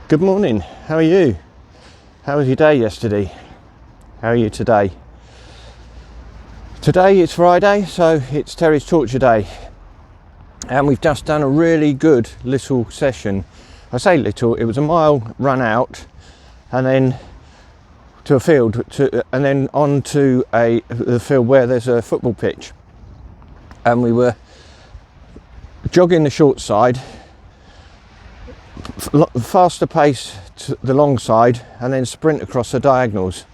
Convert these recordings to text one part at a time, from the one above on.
Good morning, how are you? How was your day yesterday? How are you today? Today is Friday, so it's Terry's Torture Day. And we've just done a really good little session. I say little, it was a mile run out and then to a field and then on to the field where there's a football pitch. And we were jogging the short side, faster pace to the long side, and then sprint across the diagonals,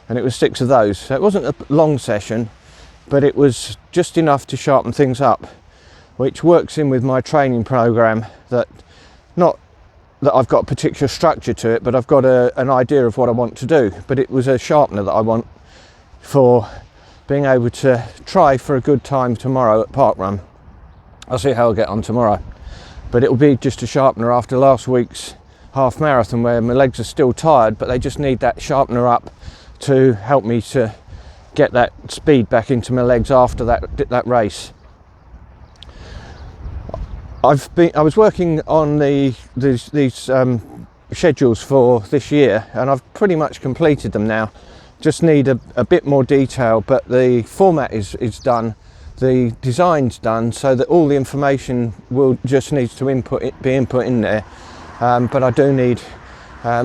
and it was 6 of those. So it wasn't a long session, but it was just enough to sharpen things up, which works in with my training program. That not that I've got a particular structure to it, but I've got an idea of what I want to do. But it was a sharpener that I want for being able to try for a good time tomorrow at Parkrun. I'll see how I get on tomorrow. But it will be just a sharpener after last week's half marathon, where my legs are still tired, but they just need that sharpener up to help me to get that speed back into my legs after that race. I was working on these schedules for this year, and I've pretty much completed them now. Just need a bit more detail, but the format is done. The design's done, so that all the information will just needs to be input in there. But I do need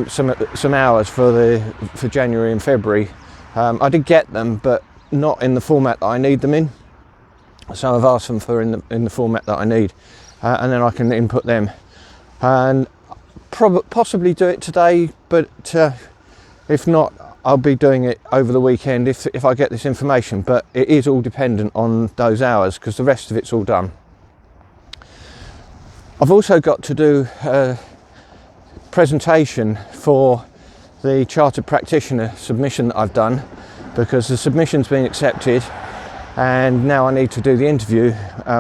some hours for January and February. I did get them, but not in the format that I need them in. So I've asked them for in the format that I need, and then I can input them. And possibly do it today, but if not, I'll be doing it over the weekend if I get this information, but it is all dependent on those hours because the rest of it's all done. I've also got to do a presentation for the Chartered Practitioner submission that I've done, because the submission's been accepted and now I need to do the interview,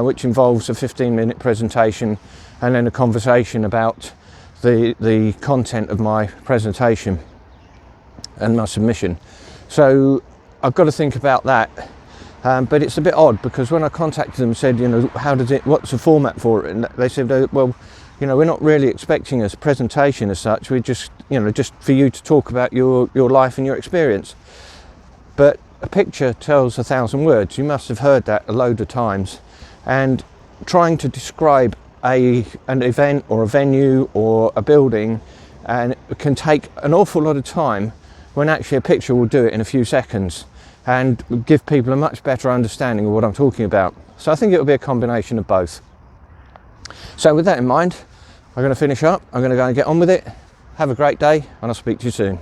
which involves a 15-minute presentation and then a conversation about the content of my presentation and my submission. So I've got to think about that, but it's a bit odd because when I contacted them and said, what's the format for it, and they said, well, we're not really expecting a presentation as such, we're just for you to talk about your life and your experience. But a picture tells 1,000 words. You must have heard that a load of times, and trying to describe an event or a venue or a building, and it can take an awful lot of time, when actually a picture will do it in a few seconds and give people a much better understanding of what I'm talking about. So I think it will be a combination of both. So with that in mind, I'm going to finish up. I'm going to go and get on with it. Have a great day, and I'll speak to you soon.